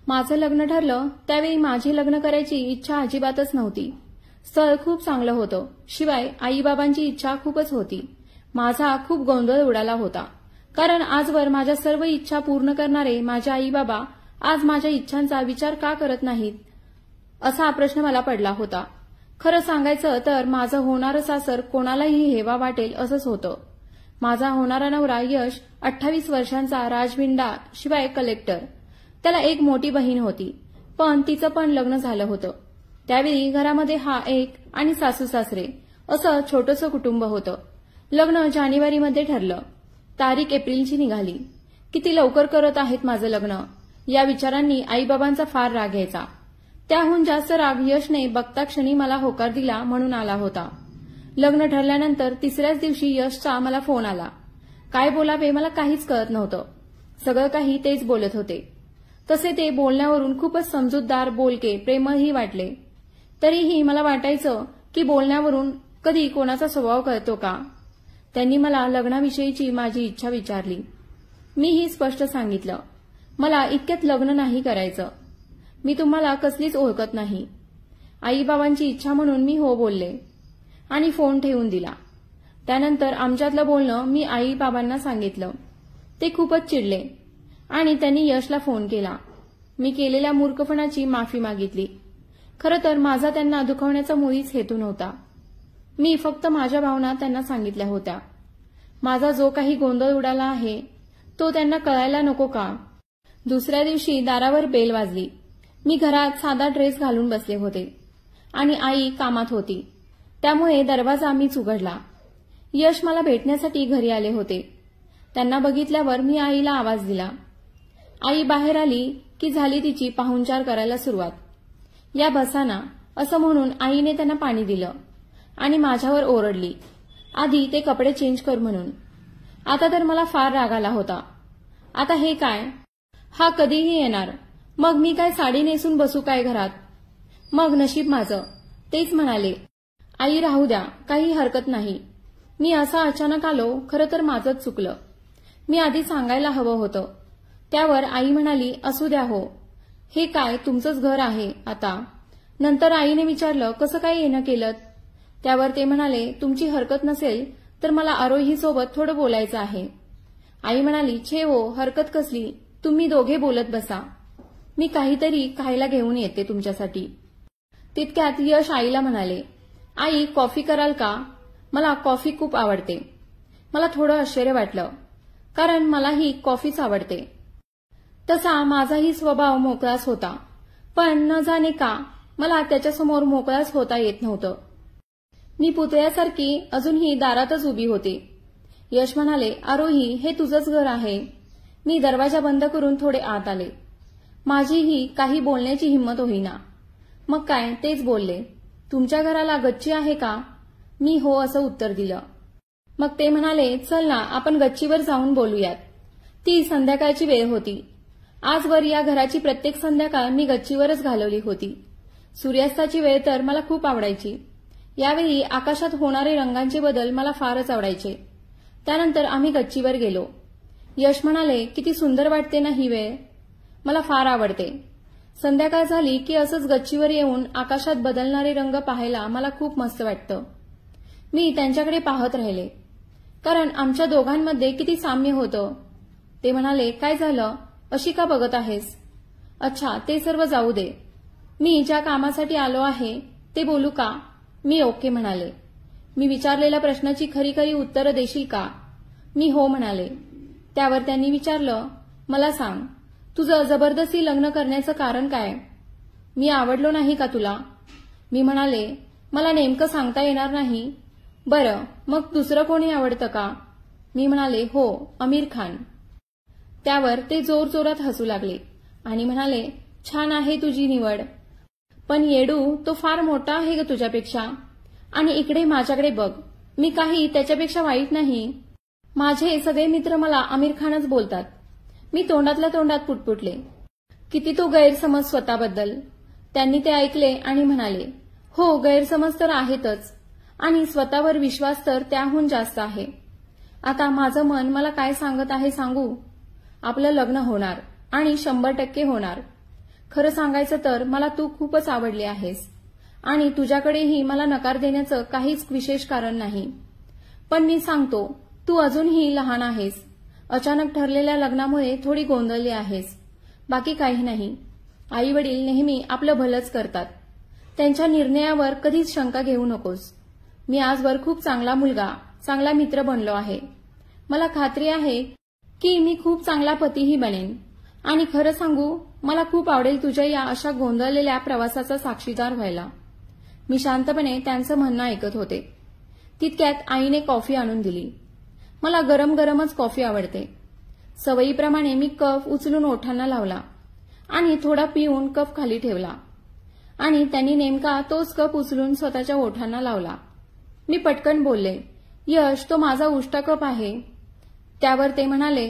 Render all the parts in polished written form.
माझं लग्न ठरलं त्यावेळी माझी लग्न करायची इच्छा अजिबातच नव्हती. स्थळ खूप चांगलं होतं, शिवाय आईबाबांची इच्छा खूपच होती. माझा खूप गोंधळ उडाला होता, कारण आजवर माझ्या सर्व इच्छा पूर्ण करणारे माझे आईबाबा आज माझ्या इच्छांचा विचार का करत नाहीत, असा प्रश्न मला पडला होता. खरं सांगायचं तर माझं होणारं सासर कोणालाही हेवा वाटेल असंच होतं. माझा होणारा नवरा यश 28 वर्षांचा राजविंडा, शिवाय कलेक्टर. त्याला एक मोठी बहीण होती, पण तिचं पण लग्न झालं होतं. त्यावेळी घरामध्ये हा एक आणि सासू सासरे असं छोटंसं कुटुंब होतं. लग्न जानेवारीमध्ये ठरलं, तारीख एप्रिलची निघाली. किती लवकर करत आहेत माझं लग्न, या विचारांनी आईबाबांचा फार राग यायचा. त्याहून जास्त राग यशने बघता क्षणी मला होकार दिला म्हणून आला होता. लग्न ठरल्यानंतर तिसऱ्याच दिवशी यशचा मला फोन आला. काय बोलावे मला काहीच कळत नव्हतं. सगळं काही तेच बोलत होते. तसे ते बोलण्यावरून खूपच समजूतदार, बोलके, प्रेमळही वाटले. तरीही मला वाटायचं की बोलण्यावरून कधी कोणाचा स्वभाव कळतो का. त्यांनी मला लग्नाविषयीची माझी इच्छा विचारली. मीही स्पष्ट सांगितलं, मला इतक्यात लग्न नाही करायचं. मी तुम्हाला कसलीच ओळखत नाही. आईबाबांची इच्छा म्हणून मी हो बोलले आणि फोन ठेवून दिला. त्यानंतर आमच्यातलं बोलणं मी आईबाबांना सांगितलं. ते खूपच चिडले आणि त्यांनी यशला फोन केला. मी केलेल्या मूर्खपणाची माफी मागितली. खरं तर माझा त्यांना दुखवण्याचा मुळीच हेतू नव्हता. मी फक्त माझ्या भावना त्यांना सांगितल्या होत्या. माझा जो काही गोंधळ उडाला आहे तो त्यांना कळायला नको का. दुसऱ्या दिवशी दारावर बेल वाजली. मी घरात साधा ड्रेस घालून बसले होते आणि आई कामात होती, त्यामुळे दरवाजा मीच उघडला. यश मला भेटण्यासाठी घरी आले होते. त्यांना बघितल्यावर मी आईला आवाज दिला. आई बाहेर आली की झाली तिची पाहुणचार करायला सुरुवात. या बसा ना, असं म्हणून आईने त्यांना पाणी दिलं आणि माझ्यावर ओरडली, आधी ते कपडे चेंज कर म्हणून. आता तर मला फार राग आला होता. आता हे काय, हा कधीही येणार, मग मी काय साडी नेसून बसू काय घरात. मग नशीब माझं, तेच म्हणाले, आई राहू द्या, काही हरकत नाही. मी असा अचानक आलो, खरं तर माझंच चुकलं. मी आधी सांगायला हवं होतं. त्यावर आई म्हणाली, असू द्या हो, हे काय तुमचंच घर आहे आता. नंतर आईने विचारलं, कसं काय येणं केलं. त्यावर ते म्हणाले, तुमची हरकत नसेल तर मला आरोहीसोबत थोडं बोलायचं आहे. आई म्हणाली, छे हो, हरकत कसली, तुम्ही दोघे बोलत बसा, मी काहीतरी खायला घेऊन येते तुमच्यासाठी. तितक्यात यश आईला म्हणाले, आई कॉफी कराल का, मला कॉफी खूप आवडते. मला थोडं आश्चर्य वाटलं, कारण मलाही कॉफीच आवडते. तसा माझाही स्वभाव मोकळाच होता, पण न जाणे का मला त्याच्यासमोर मोकळाच होता येत नव्हतं. मी पुतळ्यासारखी अजूनही दारातच उभी होते. यश म्हणाले, आरोही हे तुझंच घर आहे. मी दरवाजा बंद करून थोडे आत आले. माझीही काही बोलण्याची हिंमत होईना. मग काय तेच बोलले, तुमच्या घराला गच्ची आहे का. मी हो असं उत्तर दिलं. मग ते म्हणाले, चल ना आपण गच्चीवर जाऊन बोलूयात. ती संध्याकाळची वेळ होती. आजवर या घराची प्रत्येक संध्याकाळ मी गच्चीवरच घालवली होती. सूर्यास्ताची वेळ तर मला खूप आवडायची. यावेळी आकाशात होणारे रंगांचे बदल मला फारच आवडायचे. त्यानंतर आम्ही गच्चीवर गेलो. यश म्हणाले, किती सुंदर वाटते ना ही वेळ, मला फार आवडते. संध्याकाळ झाली की असंच गच्चीवर येऊन आकाशात बदलणारे रंग पाहायला मला खूप मस्त वाटतं. मी त्यांच्याकडे पाहत राहिले, कारण आमच्या दोघांमध्ये किती साम्य होतं. ते म्हणाले, काय झालं, अशी का बघत आहेस. अच्छा, ते सर्व जाऊ दे. मी ज्या कामासाठी आलो आहे ते बोलू का. मी ओके म्हणाले. मी विचारलेल्या प्रश्नाची खरी खरी उत्तरं देशील का. मी हो म्हणाले. त्यावर त्यांनी विचारलं, मला सांग, तुझं जबरदस्ती लग्न करण्याचं कारण काय. मी आवडलो नाही का तुला. मी म्हणाले, मला नेमकं सांगता येणार नाही. बरं, मग दुसरं कोणी आवडतं का. मी म्हणाले, हो, आमिर खान. त्यावर ते जोरजोरात हसू लागले आणि म्हणाले, छान आहे तुझी निवड, पण येडू तो फार मोठा आहे ग तुझ्यापेक्षा. आणि इकडे माझ्याकडे बघ, मी काही त्याच्यापेक्षा वाईट नाही. माझे सगळे मित्र मला आमिर खानच बोलतात. मी तोंडातल्या तोंडात पुटपुटले, किती तो गैरसमज स्वतःबद्दल. त्यांनी ते ऐकले आणि म्हणाले, हो, गैरसमज तर आहेतच आणि स्वतःवर विश्वास तर त्याहून जास्त आहे. आता माझं मन मला काय सांगत आहे सांगू. आपलं लग्न होणार आणि 100% होणार. खरं सांगायचं तर मला तू खूपच आवडली आहेस आणि तुझ्याकडेही मला नकार देण्याचं काहीच विशेष कारण नाही. पण मी सांगतो, तू अजूनही लहान आहेस. अचानक ठरलेल्या लग्नामुळे थोडी गोंधळली आहेस. बाकी काही नाही. आई वडील नेहमी आपलं भलंच करतात. त्यांच्या निर्णयावर कधीच शंका घेऊ नकोस. मी आजवर खूप चांगला मुलगा, चांगला मित्र बनलो आहे. मला खात्री आहे की मी खूप चांगला पतीही बनेन. आणि खरं सांगू, मला खूप आवडेल तुझ्या या अशा गोंधळलेल्या प्रवासाचा साक्षीदार व्हायला. मी शांतपणे त्यांचं म्हणणं ऐकत होते. तितक्यात आईने कॉफी आणून दिली. मला गरम गरमच कॉफी आवडते. सवयीप्रमाणे मी कप उचलून ओठांना लावला आणि थोडा पिऊन कप खाली ठेवला आणि त्यांनी नेमका तोच कप उचलून स्वतःच्या ओठांना लावला. मी पटकन बोलले, यश, तो माझा उष्टा कप आहे. त्यावर ते म्हणाले,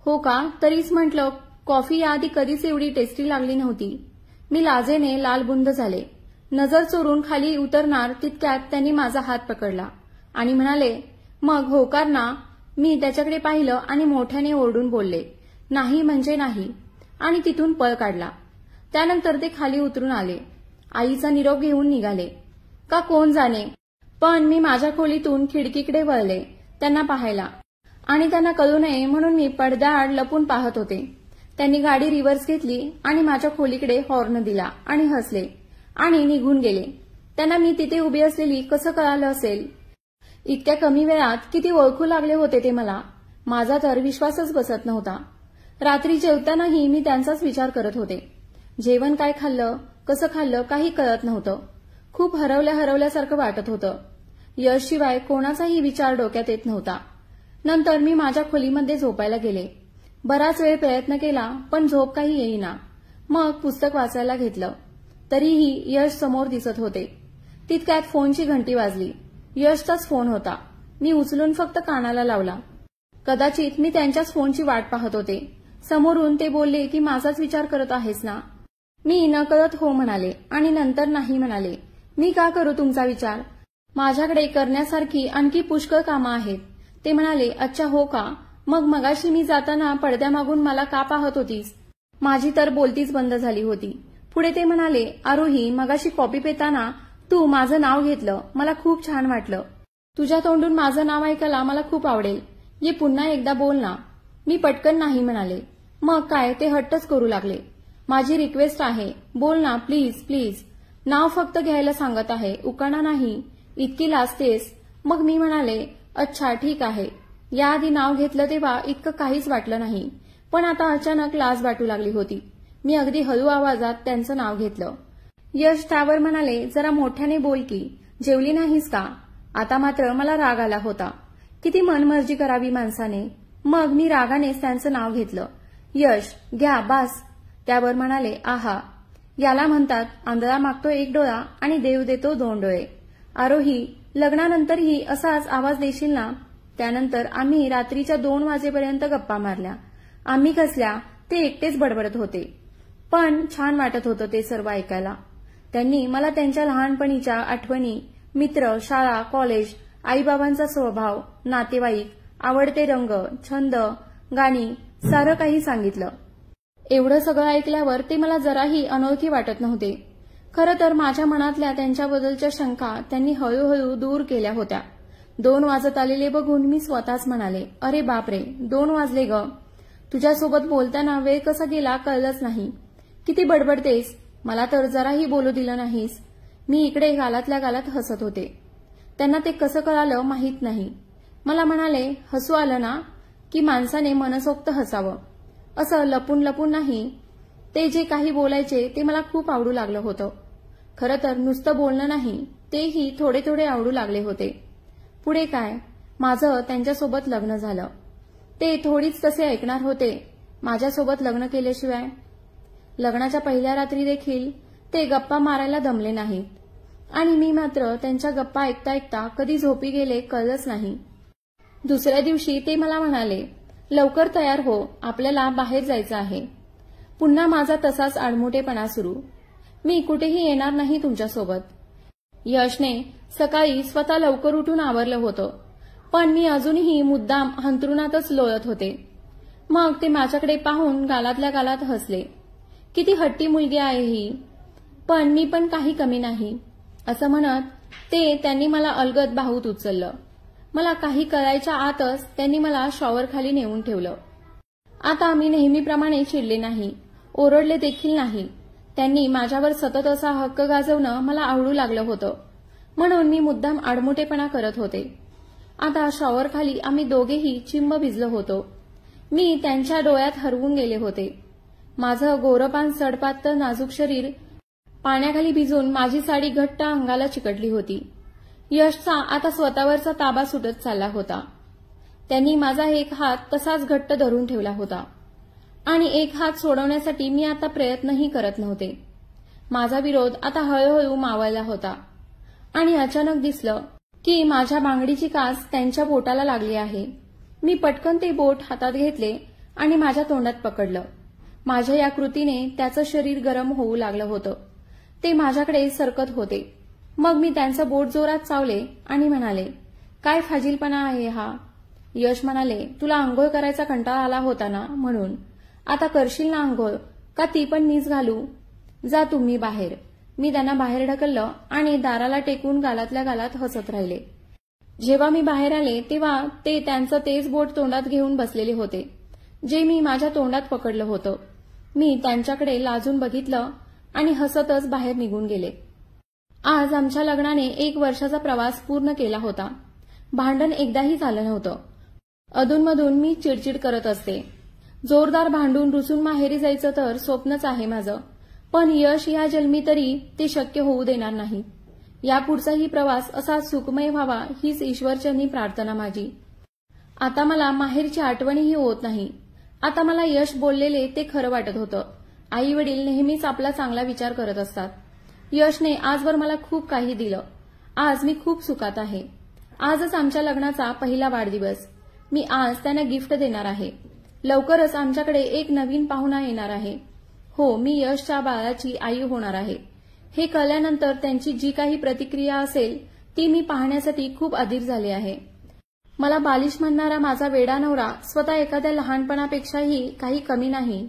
हो का? तरीच म्हटलं, कॉफी याआधी कधीच एवढी टेस्टी लागली नव्हती. मी लाजेने लालबुंद झाले. नजर चोरून खाली उतरणार तितक्यात त्यांनी माझा हात पकडला आणि म्हणाले, मग होकार ना? मी त्याच्याकडे पाहिलं आणि मोठ्याने ओरडून बोलले, नाही म्हणजे नाही, आणि तिथून पळ काढला. त्यानंतर ते खाली उतरून आले. आईचा निरोप घेऊन निघाले का कोण जाणे. पण मी माझ्या खोलीतून खिडकीकडे वळले त्यांना पाहायला, आणि त्यांना कळू नये म्हणून मी पडद्याआड लपून पाहत होते. त्यांनी गाडी रिव्हर्स घेतली आणि माझ्या खोलीकडे हॉर्न दिला आणि हसले आणि निघून गेले. त्यांना मी तिथे उभी असलेली कसं कळालं असेल? इतक्या कमी वेळात किती ओळखू लागले होते ते मला. माझा तर विश्वासच बसत नव्हता. रात्री जेवतानाही मी त्यांचाच विचार करत होते. जेवण काय खाल्लं, कसं खाल्लं काही कळत नव्हतं. खूप हरवल्यासारखं वाटत होतं. यशशिवाय कोणाचाही विचार डोक्यात येत नव्हता. नंतर मी माझ्या खोलीमध्ये झोपायला गेले. बराच वेळ प्रयत्न केला पण झोप काही येईना. मग पुस्तक वाचायला घेतलं. तरीही यश समोर दिसत होते. तितक्यात फोनची घंटी वाजली. यशचाच फोन होता. मी उचलून फक्त कानाला लावला. कदाचित मी त्यांच्याच फोनची वाट पाहत होते. समोरून ते बोलले की माझाच विचार करत आहेस ना? मी नकळत हो म्हणाले आणि नंतर नाही म्हणाले. मी का करू तुमचा विचार? माझ्याकडे करण्यासारखी आणखी पुष्कळ कामं आहेत. ते म्हणाले, अच्छा हो का? मग मगाशी मी जाताना पडद्यामागून मला का पाहत होतीस? माझी तर बोलतीच बंद झाली होती. पुढे ते म्हणाले, आरोही, मगाशी कॉपी पिताना तू माझं नाव घेतलं. मला खूप छान वाटलं. तुझ्या तोंडून माझं नाव ऐकायला मला खूप आवडेल. ये पुन्हा एकदा बोल ना. मी पटकन नाही म्हणाले. मग काय ते हट्टच करू लागले. माझी रिक्वेस्ट आहे, बोल ना प्लीज प्लीज. नाव फक्त घ्यायला सांगत आहे, उकाणा नाही. इतकी लाजतेस? मग मी म्हणाले, अच्छा ठीक आहे. याआधी नाव घेतलं तेव्हा इतकं काहीच वाटलं नाही, पण आता अचानक लाज वाटू लागली होती. मी अगदी हळू आवाजात त्यांचं नाव घेतलं. यश त्यावर म्हणाले, जरा मोठ्याने बोल की. जेवली नाहीस का? आता मात्र मला राग आला होता. किती मनमर्जी करावी माणसाने. मग मी रागानेच त्यांचं नाव घेतलं. यश, घ्या बास. त्यावर म्हणाले, आहा, याला म्हणतात आंधळा मागतो एक डोळा आणि देव देतो 2 डोळे. आरोही, लग्नानंतरही असाच आवाज देशील ना? त्यानंतर आम्ही रात्रीच्या 2 वाजेपर्यंत गप्पा मारल्या. आम्ही कसल्या ते एकटेच बडबडत होते. पण छान वाटत होतं ते सर्व ऐकायला. त्यांनी मला त्यांच्या लहानपणीच्या आठवणी, मित्र, शाळा, कॉलेज, आईबाबांचा स्वभाव, नातेवाईक, आवडते रंग, छंद, गाणी, सारं काही सांगितलं. एवढं सगळं ऐकल्यावर ते मला जराही अनोळखी वाटत नव्हते. खरं तर माझ्या मनातल्या त्यांच्याबद्दलच्या शंका त्यांनी हळूहळू दूर केल्या होत्या. 2 वाजत आलेले बघून मी स्वतःच म्हणाले, अरे बापरे, 2 वाजले ग. तुझ्यासोबत बोलताना वेळ कसा गेला कळलंच नाही. किती बडबडतेस, मला तर जराही बोलू दिलं नाहीस. मी इकडे गालातल्या गालात हसत होते. त्यांना ते कसं कळालं माहीत नाही. मला म्हणाले, हसू आलं ना? की माणसाने मनसोक्त हसावं, असं लपून लपून नाही. ते जे काही बोलायचे ते मला खूप आवडू लागलं होतं. खरं तर नुसतं बोलणं नाही, तेही थोडे थोडे आवडू लागले होते. पुढे काय, माझं त्यांच्यासोबत लग्न झालं. ते थोडीच तसे ऐकणार होते माझ्यासोबत लग्न केल्याशिवाय. लग्नाच्या पहिल्या रात्री देखील ते गप्पा मारायला दमले नाहीत आणि मी मात्र त्यांच्या गप्पा ऐकता ऐकता कधी झोपी गेले कळलंच नाही. दुसऱ्या दिवशी ते मला म्हणाले, लवकर तयार हो, आपल्याला बाहेर जायचं आहे. पुन्हा माझा तसाच आडमुठेपणा सुरू. मी कुठेही येणार नाही तुमच्यासोबत. यशने सकाळी स्वतः लवकर उठून आवरलं होतं, पण मी अजूनही मुद्दाम अंथरुणातच लोळत होते. मग ते माझ्याकडे पाहून गालातल्या गालात हसले. किती हट्टी मुलगी आहे ही, पण मी पण काही कमी नाही, असं म्हणत त्यांनी मला अलगद बाहूत उचललं. मला काही कळायच्या आतच त्यांनी मला शॉवरखाली नेऊन ठेवलं. आता मी नेहमीप्रमाणे चिडले नाही, ओरडले देखील नाही. त्यांनी माझ्यावर सतत असा हक्क गाजवणं मला आवडू लागलं होतं, म्हणून मी मुद्दाम आडमुठेपणा करत होते. आता शॉवरखाली आम्ही दोघेही चिंब भिजलो होतो. मी त्यांच्या डोळ्यात हरवून गेले होते. माझं गोरपान सडपातळ नाजूक शरीर पाण्याखाली भिजून माझी साडी घट्ट अंगाला चिकटली होती. यशचा आता स्वतःवरचा ताबा सुटत चालला होता. त्यांनी माझा एक हात तसाच घट्ट धरून ठेवला होता आणि एक हात सोडवण्यासाठी मी आता प्रयत्नही करत नव्हते. माझा विरोध आता हळूहळू मावळला होता आणि अचानक दिसलं की माझ्या बांगडीची कास त्यांच्या बोटाला लागली आहे. मी पटकन ते बोट हातात घेतले आणि माझ्या तोंडात पकडलं. माझ्या या कृतीने त्याचं शरीर गरम होऊ लागलं होतं. ते माझ्याकडे सरकत होते. मग मी त्यांचं बोट जोरात चावले आणि म्हणाले, काय फाजीलपणा आहे हा. यश म्हणाले, तुला आंघोळ करायचा कंटाळा आला होता ना म्हणून. आता करशील ना आंघोळ, का ती पण मीच घालू. जा तुम्ही बाहेर. मी त्यांना बाहेर ढकललं आणि दाराला टेकून गालातल्या गालात हसत राहिले. जेव्हा मी बाहेर आले तेव्हा ते त्यांचं तेच बोट तोंडात घेऊन बसलेले होते, जे मी माझ्या तोंडात पकडलं होतं. मी त्यांच्याकडे लाजून बघितलं आणि हसतच बाहेर निघून गेले. आज आमच्या लग्नाने 1 वर्षाचा प्रवास पूर्ण केला होता. भांडण एकदाही झालं नव्हतं. अधूनमधून मी चिडचिड करत असते. जोरदार भांडून रुसून माहेरी जायचं तर स्वप्नच आहे माझं, पण यश या जन्मी तरी ते शक्य होऊ देणार नाही. यापुढचाही प्रवास असा सुखमय व्हावा हीच ईश्वरचरणी प्रार्थना माझी. आता मला माहेरची आठवणही होत नाही. आता मला यश बोललेले ते खरं वाटत होतं. आई वडील नेहमीच आपला चांगला विचार करत असतात. यशने आजवर मला खूप काही दिलं. आज मी खूप सुखात आहे. आजच आमच्या लग्नाचा पहिला वाढदिवस. मी आज त्यांना गिफ्ट देणार आहे. लवकरच आमच्याकडे एक नवीन पाहुणा येणार आहे. हो, मी यशच्या बाळाची आई होणार आहे. हे कळल्यानंतर त्यांची जी काही प्रतिक्रिया असेल ती मी पाहण्यासाठी खूप अधीर झाले आहे. मला बालिश म्हणणारा माझा वेडा नवरा स्वतः एखाद्या लहानपणापेक्षाही काही कमी नाही.